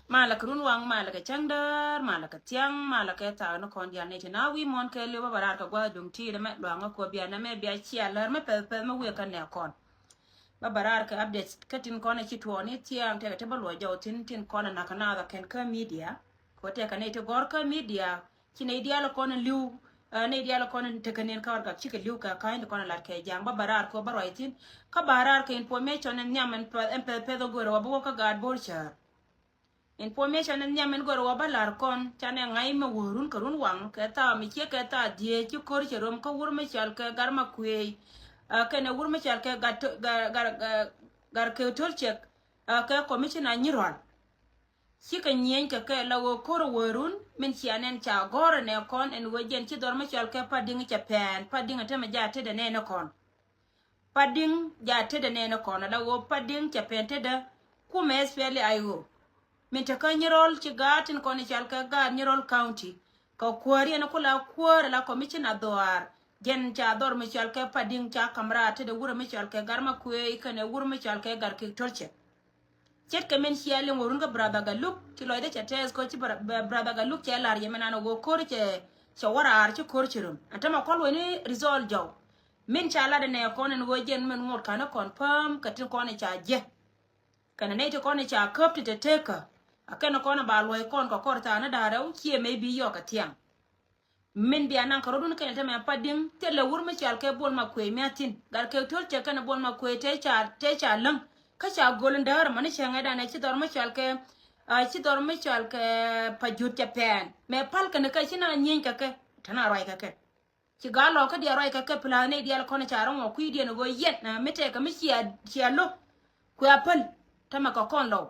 mala krun wang mala ka changdar mala ka tiang mala ka ta no kon dia ne na wi mon ke le barar ka gwa dung ti de me lwang ko bia na me bia chia ler me pe me we ka ne kon barar ka updates ka tin kon chi to ni tiang te te balwa jaw tin kon na kana da ken ka media ko te ka ne te gor ka media chi ne dia lo kon liu ne dia lo kon te kanen ka ka chi ka liu ka ka ni kon la ke jang barar ko baroi tin ka barar ka information en nyamen pe do goro bo ka gad bor cha information en nyamen goro wa balar kon chane ngai me wurun karun wang ka ta mi che ka ta die chi kor che rom ko wur me chal ka gar ma kwe ka ne wur me chal ka gar ke tol chek ka commissioner nyirwal chi ka nyen ka la wo kor wurun min chianen cha gor ne kon en wejen chi dor me chal ka pading cha pen pading ta me ja te de ne kon pading ja te de ne kon la wo pading cha pen te de ku me spele ayo minta ka nyirol ci gatin ko ni chal ka ga nyirol county ka kwari na kula kwara la commissioner doar gen cha dor mi chal ka pading cha kamra te de wura mi chal ka garma kwe ka ne wura mi chal ka gar ki torche chet ka men chiale ngorun ga brother ga look ti loide cha tes ko ci brother ga look cha lar yemena no go kor che cha wara ar ci kor chirum atama kol woni resolve jaw min cha la de ne ko ne go gen men ngor kana confirm ka tin ko ne cha je kana ne to ko ne cha kop ti te teka akena kona ba loy kon ko korta na dara u kie me bi yo ka tiang min bi anan ko rodun kan tama pading te le wurma chal ke bol ma kwe miatin gar ke tol te kana bol ma kwe te cha lang ka cha golin dar man cha ngada na ci dor ma chal ke pa jut cha pen me pal kana ka ci na nyin ka ke tana roi ka ke ci galo ka dia roi ka ke plane dia ko na cha ron ko di no go yet na mete ka mi ci lo ku apal tama ko kon lo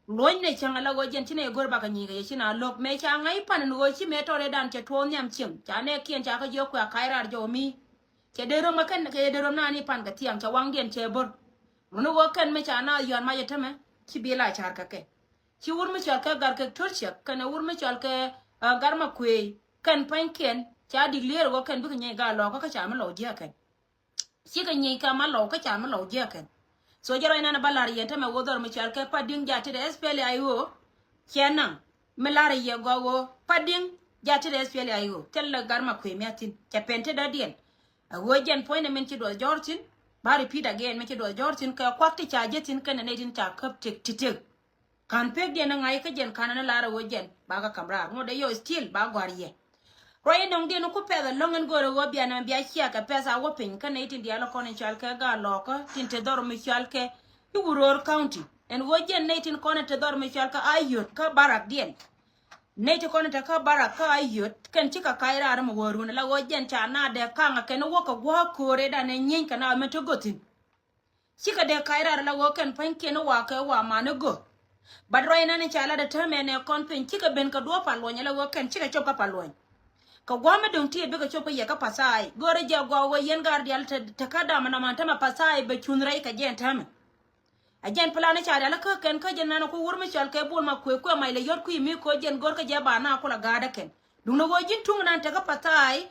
loin ne changa la gojen chine gor ba ka nyi ga china lok me cha ngai pan no chi me tore dan che to nyam chim cha ne kien cha ka jo kwa kairar jo mi che de ro ma kan ke de ro na ni pan ga tiam cha wang den che bor no go kan me cha na yon ma yeta me chi bi la char ka ke chi wur me cha ka gar ka tor che kan wur me cha ka gar ma kwe kan pan ken cha di ler go kan bu ka nyi ga lo ka cha ma lo je kan chi ka nyi ka ma lo ka cha ma lo je kan so jaro ina na balari yenta me wodor mi chal ke pading jati de spele ayo kenan me lari ye gowo pading jati de spele ayo tel garma kwe miatin ke pente da dien a wojen point men ci do jortin bari pida again men ci do jortin ka kwakti cha jetin kana ne din ta kap tik titik kan pek de na ngai ka jen kana na lara wojen baga kamra ngo de yo still ba gwariye roye dong de no ku peda longen gore wo bia na bia chia ka pesa wo pin kana itin dia lo konen chal ka ga loko tin te dor mi chal ke Uror County and wojen natin kona te dor mi chal ka ayot ka barak dien nate kona te ka barak ka ayot kan chika kaira ar mo worun la wojen cha na de kanga ken wo ka gwa kore da ne nyin kana me to gotin chika de kaira la wo ken pan ken wa ka wa ma ne go badro ina ne chala de tame ne kon pin chika ben ka do palwonya la wo ken chika choka palwonya ka gwama don tie be ka chopa ye ka pasai gore ja gwa wo yen gar dial te kada mana man tama pasai be chunrai ka jen tame ajen plane cha dala ka ken ka jen na ko wurmi chal ke bol ma ko mai le yor ku mi ko jen gor ka je ba na ko la gada ken dum no go jin tung nan te ka pasai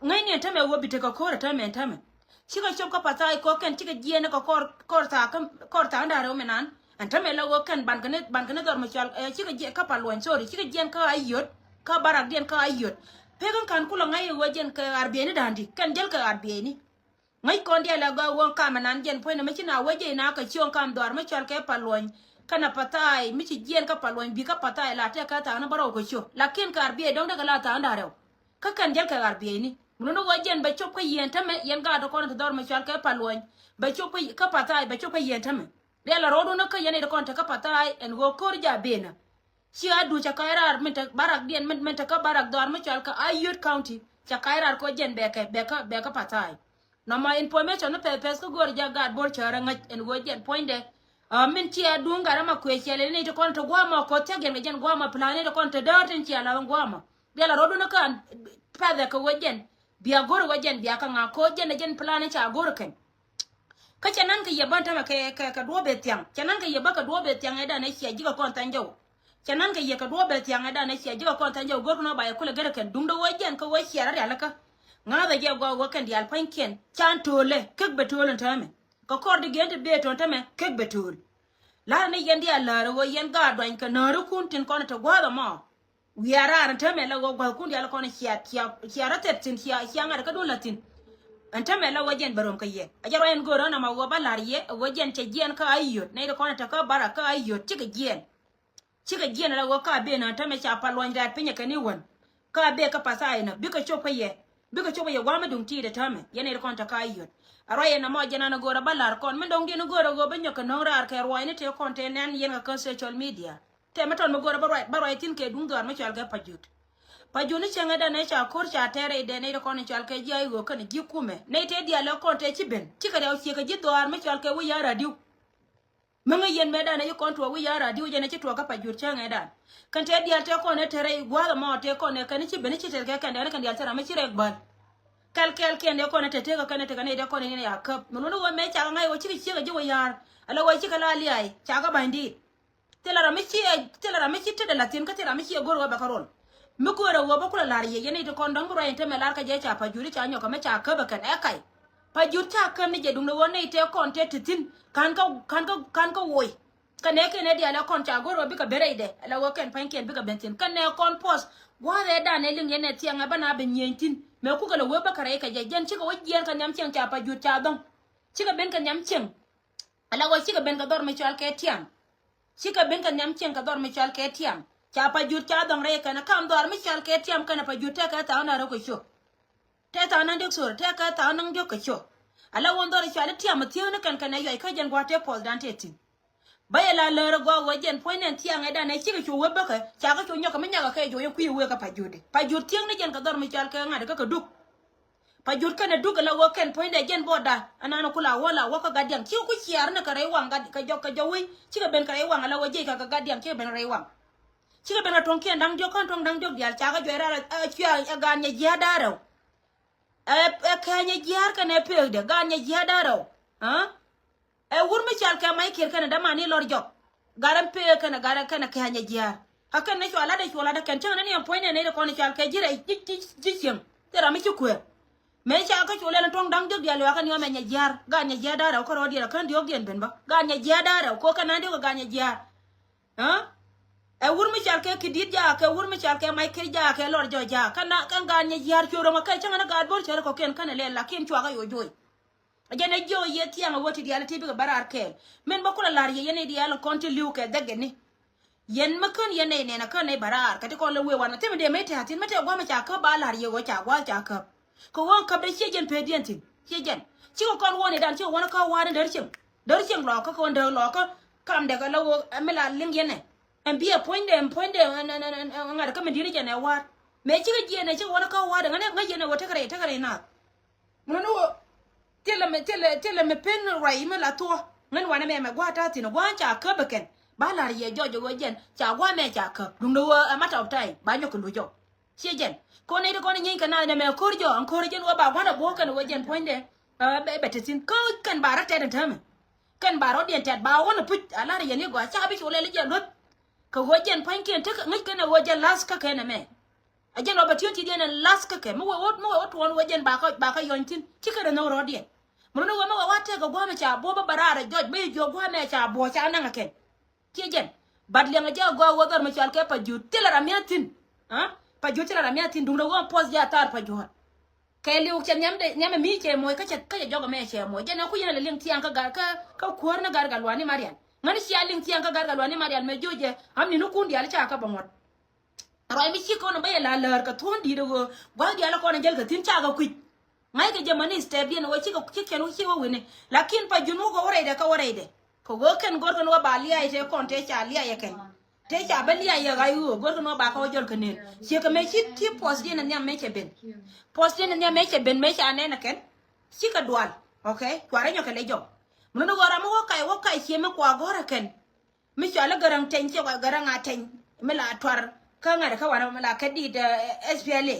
ngai ne tame wo bi te ka ko tame chika choka pasai ko ken chika jen ka kor ta ndare o menan antame la wo ken ban kane dor ma chal chika je ka palwan sorry chika jen ka ayot ka barak den ka ayot pegan kan kula ngai wajen ka arbeni dandi kan jel ka arbeni ngai kon dia la ga won kam nan jen poina me china waje na ka chion kam dor me chal ke palon kana patai mi chi jen ka palon bi ka patai la te ka ta na baro ko cho lakin ka arbe dong daga la ta ndare ka kan jel ka arbeni muno wajen ba chop ka yen tame yen ga do kon ta dor me chal ke palon ba chop ka patai ba chop yen tame de la rodo na ka yen de kon ta ka patai en go kor ja bena si adu cha kairar menta barak dien menta ka barak dor ma chal ka ayut county cha kairar ko jen beka patai no ma information no pepes ko gor ja gad bor chara ngaj en go jen poinde min ti adu ngara ma kwe chele ne to kon to gwa ma ko te gen jen gwa ma plane to kon to datin chi ala gwa ma de la rodu no kan pade ko jen bia gor jen bia ka nga ko jen plane cha gor ken ka chanan ka yaban ta ma ka do be tiang chanan ka yaba ka do be tiang eda ne chi jiga kon tanjo chanan ka ye ka do be tiang eda ne chi jiga kon tanjo gor no ba ya kula gare kan dum do wajen ko wai shara da alaka nga da ge gwa kan di alpan ken chan tole kek betol tame ko kor di gente be ton tame kek betol la ne yen dia la ro yen ga do ka na ru kun tin kon to gwa da mo wi ara ran ta me la go gwa kun dia la kon chia ra tet tin chia ngar ka do latin anta me la wajen barom ka ye ajaro en go na ma go balar ye wajen che gen ka ayot ne da kon ta ka bara ka ayot chika gen la go ka be na ta me cha palwan da pinya ka ni won ka be ka pasai na bi ka chopa ye wa ma dung ti da ta me ye ne da kon ta ka ayot aroye na mo jena na go ra balar kon men dong dinu go go benyo ka no rar ka roi ne te kon te nan yen ka social media te meton mo go ra baroi tin ke dung dor ma chal ga pajuni chenga da ne cha kor cha tere de ne ko ne chal ke jai go kan ji kume ne te dia le kon te chiben chika da chi ka ji dor ma chal ke wi ya radio manga yen me da ne ko to wi ya radio je ne chi to ka pajur chenga da kan te dia te ko ne tere gwa mo te ko ne kan chi ben chi te ka kan da kan dia tara ma chi rek bal kal ne ko ne te ka kan te kan ne de ko ne ya kap no no wo me cha ngai wo chi ka ji wo ya ala wo chi ka la li ai cha ka bandi te la ra mi chi te de latin ka te ra mi chi go ro ba karol mukura wo bakula lariye yene to kondong bro ente melar ka je cha pajuri cha nyoka me cha ka bakan ekai pajur cha kan ne je dumno wona ite konte titin kan ka woi kan ne ke ne dia la kon cha goro bi ka bereide la wo ken panken bi ka bentin kan ne kon post ware da ne ling yene tianga bana be nyentin me ku ka lo wo bakare ka je jen chi ka wo jen kan nyam chen cha pajur cha dong chi ka ben kan nyam chen ala wo chi ka ben ka dor me chal ke tiam chi ka ben kan nyam chen ka dor me chal ke tiam cha pajur cha dong re kana kam dor mi chal ke tiam kana pajur ta ka ta na ro ko sho te ta nan dik sur te ka ta nan jo ko sho ala won dor chal tiam tiam kan kana yo ka jen gwa te pol dan te tin bayela le ro go wo jen poinen tiam eda ne chi ko wo ba ka cha ka cho nyo ka mi nya ka jo yo ku we ka pajur tiam ne jen ka dor mi chal ke ngade ka duk pajur kana duk la wo ken poinen jen boda anana kula wala wo ka gadiam chi ku chiar na ka re wang ka jo wi chi ka ben ka re wang ala wo je ka gadiam chi ben re wang chika bena tonki ndang jo kan tong dang jo dial chaga jwera chia ganya jiadaro kanya jiar kan epel de ganya jiadaro ha wurmi chal ka mai kir kan da mani lor jo garan pe kan garan kan kanya jiar hakan ne chola da kan tang ne point ne ko ne chal ka jira jichem tera mi chukwe me cha ka chola tong dang jo dial wa kan yo me nya jiar ganya jiadaro ko ro dial kan dio gen ben ba ganya jiadaro ko kan ande ko ganya jiar ha wurmi chal ke kidit ja ke wurmi chal ke mai ke ja ke lor jo ja kana kan ga nya yar choro ma kai changa ga bor chero ko ken kana le la ken chwa ga yo joy ajene jo ye tianga woti diala tibi ga barar ke men bakula lar ye yene diala konti liu ke dagge ni yen makan yene ne na kan ne barar kati ko le we wana teme de mete hatin mete gwa ma cha ka ba lar ye go cha gwa cha ka ko won ka be shejen pedientin shejen chi ko kon woni dan chi wona ka wa dar chem lo ko nder lo ko kam de ga lo amela ling yene and be a point ngada kama diri jana war me chiga jena chiga wana ka wada ngane ngajena wata kare na ngono tele me pen rai me la to ngan wana me gwata tino gwancha ka beken ba la ye jojo gojen cha gwa me cha ka dundo a matter of time ba nyoko lujo shejen ko ne ko ne nyin kana ne me korjo an korjen wa ba wana bo kan wajen point de betetin ko kan barata da tame kan baro dien tat ba wana put ala ye ne gwa cha bi chole le je lot ka wajen panken ta ngai kana wajen laska kana me ajen opportunity dena laska ke mo wo won wajen ba ka yontin kika da no rodien mo no mo wate ga gwa me cha bo ba barara joj be jo gwa me cha bo cha nan ken kijen bad le nga gwa wo dar me cha ke pa ju telara miatin ha pa ju telara miatin dum wo pos ja tar pa ju ke liu chen nyame mi che mo ka jogo me che mo jena ku yena le ling tiang ka kuor na gar galwani marian ngani si aling tiang ka gargal wani marial me joje amni no kundi ala cha ka bangot ro mi chi ko no be la lar ka thon di do gwa di ala ko na jel ka tin cha ka kwit ngai ke jamani step bien wo chi ko ken wo chi wo wene lakin pa junu ko wore de ko go ken gor ko no ba liya ite kon te cha liya ye ken te cha ba liya ye ga yu gor ko no ba ka jol ken chi ka me chi ti post din na nyam me che ben post din na nyam me che ben me cha ne na ken chi ka dual okay kwara nyo ke le jo muno gora mo wo kai cheme kwa gora ken mi chala garang tenche kwa garang aten mela twar ka ngara ka wana mela kadi da SPLA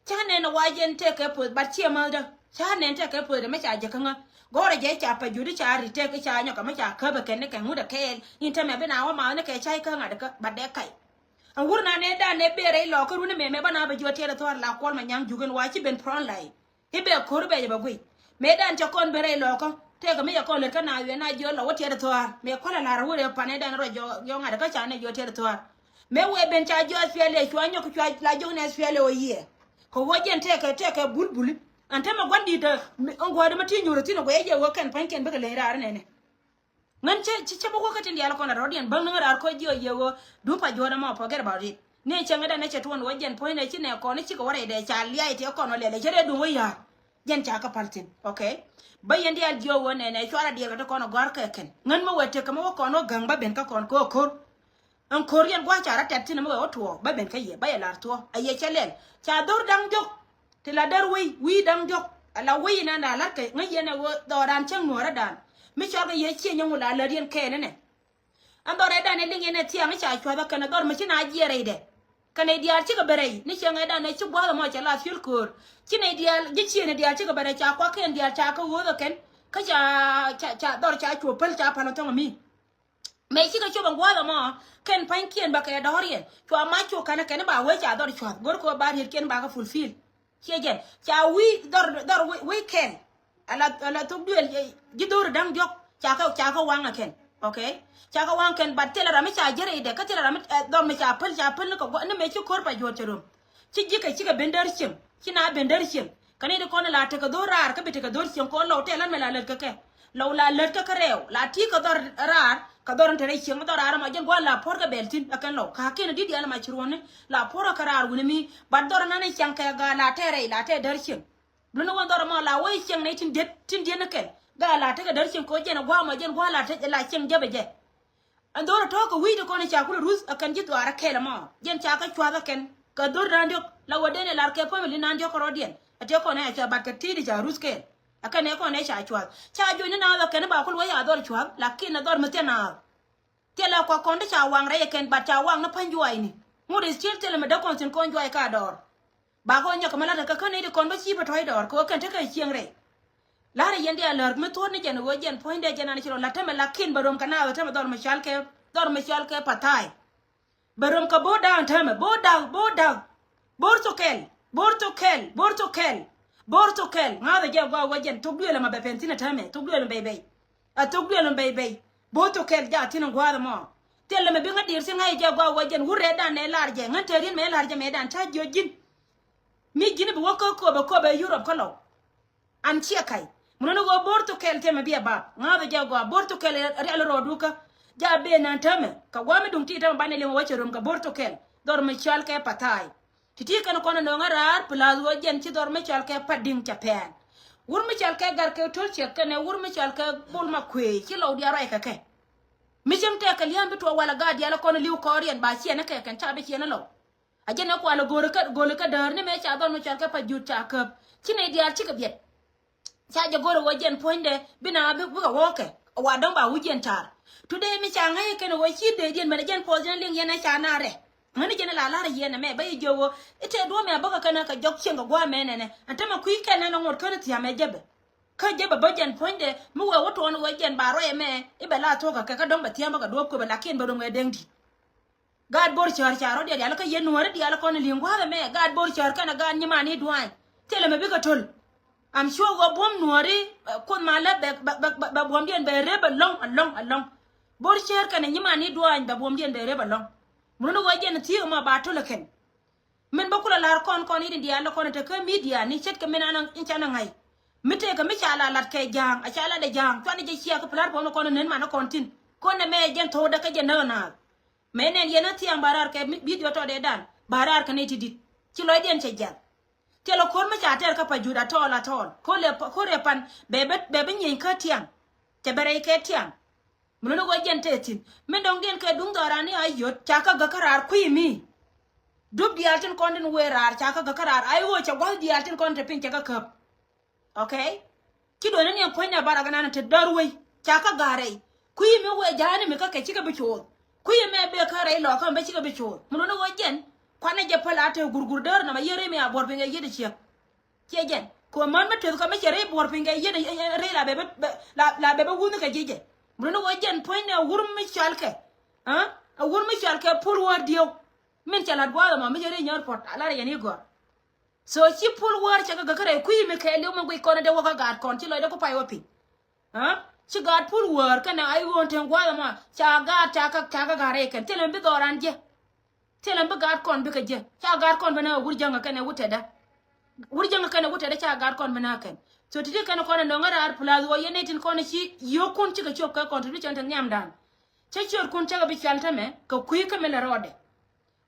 chane no wajen te ke pu ba chema da chane te ke pu da me cha je kanga gora je cha pa judi cha ri te ke cha nyo ka me cha ka ba ken ne kan huda ke inte me bena wa ma ne ke chai ka ngara ka ba de kai an wurna ne da ne bere lo ko rune me bana ba jote da twar la kol ma nyang jugen wa chi ben pron lai ibe ko be ba gui me dan cha kon bere lo ko te ga me ya ko le kana we na jo lo wote to me ko la ra wure pane dan ro jo ngada ka cha ne jo te to me we ben cha jo fiele chwa nyo chwa la jo ne fiele o ye ko wojen te ka bulbul ante ma gwandi da ngwa da mati nyoro tino ko ye wo kan panken ba le ra ne ngan che bo ko tin dial ko na rodian bang ngar ko jo ye wo du pa jo na ma forget about it ne changa da ne che ton wojen point ne chine ko ne chi ko wore de cha liai te ko no le chere du wo ya jen cha ka paltin okay bayen dial jo wo ne chwara dial ko no gar ka ken ngan mo wete ka mo ko no gang ba ben ka kon ko an korean gwa cha ra tet tin mo wo to ba ben ka ye ba ya lar to aye chelel cha dor dang jok te la dar wi dang jok ala wi na na la ke ngai ne wo do ran chang no ra dan mi cha ga ye chi nyu la la rien ke ne an do ra dan ne linge ne tiang cha chwa ba kana dor ma chi na jere de kana dial chi ga berei ni chang da ne chi bwa mo cha la fil kur chi ne dial ji chi ne dial chi ga berei cha kwa ken dial cha ka wo do ken ka cha dor cha chu pel cha pa no to mi me chi ga chu bang wa mo ken pan kien ba ka dorien chwa ma chu kana ken ba we cha dor chwa gor ko ba hir ken ba ka fulfill chejen cha wi dor we ken ala to duel ji dor dang jok cha ka wanga ken okay cha ka wanga ken ba tela rami cha jere de ka tela rami dor me cha pel ko ne me chi kor pa jo cherum chi ji ka bender chim chi na bender chim kane de ko na la te ka dor rar ka be te ka dor chim ko lo tela me la le ka ke lo la le ka rew la ti ka dor rar ka dor tere chim dor rar ma jen go la por ka beltin akan lo ka ken di ala ma chirone la por ka rar wuni mi ba dor na ne chang ka ga la tere la te der chim lu no dor ma la wai chang ne tin de na ken ga la te ka der chim ko jen go ma jen go la te la chim jabe je an dor to ko wi de ko ne cha ku rus akan ji to ara ke la ma jen cha ka chwa ga ken ka dor ran dio la wadene la ke po mi nan dio ko rodien ate ko ne cha ba ka ti di cha rus ke akan ne ko ne cha chwa cha jo ne na la ken ba ko wa ya dor chwa lakin na dor mete na tela kwa konde cha wang re ken ba cha wang na panjuai ni ngure still tele me da kon sin kon juai ka dor ba ko nya kamala ka kan ne kon ba chi ba thoi dor ko kan te ka chieng re la re yende alar me to ne jen wo jen point de jen na chiro la teme lakin barom kana wa teme dor me chal ke patai barom ka bo down teme bo down bortokel ngada je gwa wajen togduela ma bepentina tame togduela bebe a togduela bebe bortokel ja tin ngwa mo telle me binga dir sin hay je gwa wajen hure dan ne larje ngaterin me larje me dan ta jojin mi gine bo ko be Europe ko lo an chia kai muno go bortokel teme biya ba ngada je gwa bortokel real roduka ja be nan tame ka gwa me dum ti tame banele mo wache rum ka bortokel dor me chal ke patai titi kan kono no ngarar plus wo jen ci dor me chal ke pading chapen wur me chal ke gar ke tol che kene wur me chal ke bul ma kwe ci law dia ray ka ke mi jem te ka liam to wala ga dia la kono liw ko rien ba ci ne ke kan ta be ci ne law a jen ko ala gol ka dar ne me cha dor me chal ke pa jut cha ka ci ne dia ci ka biet cha je goro wo jen poinde bina bu ga woke wa don ba wujen tar today mi cha ngai ke no wo ci de jen me jen po jen ling yena cha na re ngani jena la lara yena me bay jowo ite do me baka kana ka jok chenga gwa menene antama ku ikana no ngor kana tiya me jebe ka jebe bojen poinde mu we woto on wejen baro e me ibe la to ka don batiya maka do ko be lakin be do me dengdi gad bor char charo de ala ka yenu wara di ala kono lingwa me gad bor char kana gad nyima ni duan tele me bika tol am sure go bom nuari kon mala be bom dien be rebe long bor char kana nyima ni duan be bom dien be rebe long muno wajen ti ma ba to leken men bakula lar kon idi dia la kon te ka media ni chet ka men anan inchana ngai mite ka mi chala lat ke jang a chala de jang to ni je chia ka platform ko nen ma na kontin ko ne me jen to da ka je na menen yena ti ambarar ke video to de dan barar ka ne ti dit ti lo den che jang te lo kon ma cha ter ka pa juda to la ton ko le pan bebe nyin ka tiang te bere ke tiang muno go jentetin men dong den ke dung dorani ayot chaka gakarar kuimi dub dialtin konden werar chaka gakarar ay wo cha gwal dialtin konte pin chaka kap okay kido ne ko nya baraga nan te darwe chaka gare kuimi we jani me ka ke chika bicho kuimi be kare lo kan be chika bicho muno go jen kwana je pala te gurgur dar na ma yere me abor pinga yede chia jen ko man me te ko me chere bor pinga yede re la bebe wunu ka jeje muno wajen point na wurum mi chalke a wurum mi chalke pour war dio min chala dwa ma mi jere nyor pot ala re yani go so chi pour war chaka ga kare kuyi me kele mo go kono de waka gar kon ti lo de ko pay wopi Ci gad pul wor kana ay won ten gwala ma cha ga gare kan telen bi doran je telen bi gad kon bi ka je cha gad kon bana wurjanga kana wutada wurjanga kana wutada cha gad kon bana kan so tidi kana kono no ngara ar plaza wo yene tin kono ci yokon ci ga chop ka contribution tan nyam dan ci chor kun cha ga bi chalta me ka kuyi ka mele rode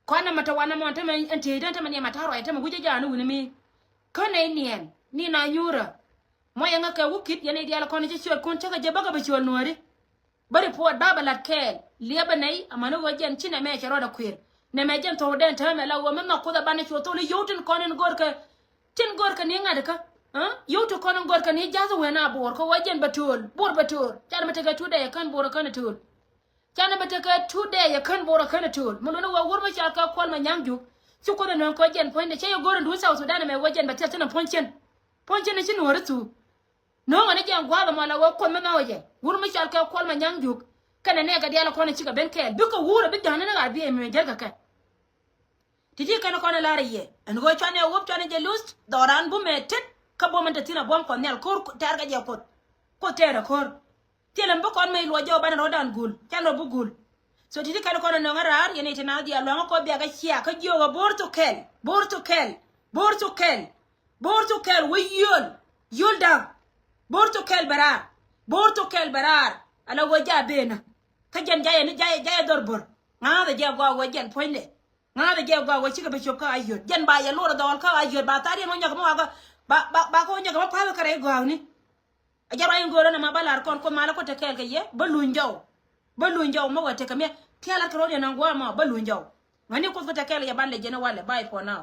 kono mata wana mon tan ente dan tan mata ro ita ma wuje janu wuni mi kana nien ni na nyura moya nga ka wukit yene diala kono ci chor kun cha ga je baga be chor nori bari po baba la kel liaba nay amana wajen cine me ci roda kwir ne me jen to den ta me la wo me ma ko da bana ci to le yotin kono ngor ka tin gor ka ni ngada ka yoto kono ngor ka ni jazu wena bor ko wajen batul bor batul tan mata ga tude ya kan bor kana tul tan mata ga tude ya kan bor kana tul mun no wa wurma ci aka kol ma nyamju ci ko da non ko jen poinde ce yo gor ndu sa so dana me wajen batel tan ponchen ci no ratu no ngane jan gwala mala wa ko ma waje wurma ci aka kol ma nyamju kana ne ga diala kono ci ga ben kel duka wura bi dana na ga bi me jerga kan tiji kana kono lariye en go chane wop chane je lust doran bu metet ka bo man tina bom ko nel kor targa je ko tera kor tielen bo kon may lo jo ban rodan gul chano bu gul so tiji kana kono no ngarar yene tina dia lo ko biya ga chia ka jo ga borto kel we yul da borto kel barar ala go jabena ka jan jaye ni jaye dorbor ngada je go wajen poinde ngada je go wa chiga be chop ka ayot jan ba ya lora dawal ka ayot ba tari no nyaga mo aga ba ko nyaga ma pa kare go ni ajara yin goro na ma balar kon ko mala ko te kel ke ye balunjaw ma wate kame tiala ko ro na ngwa ma balunjaw ngani ko fata kel ya balle jena wale bye for now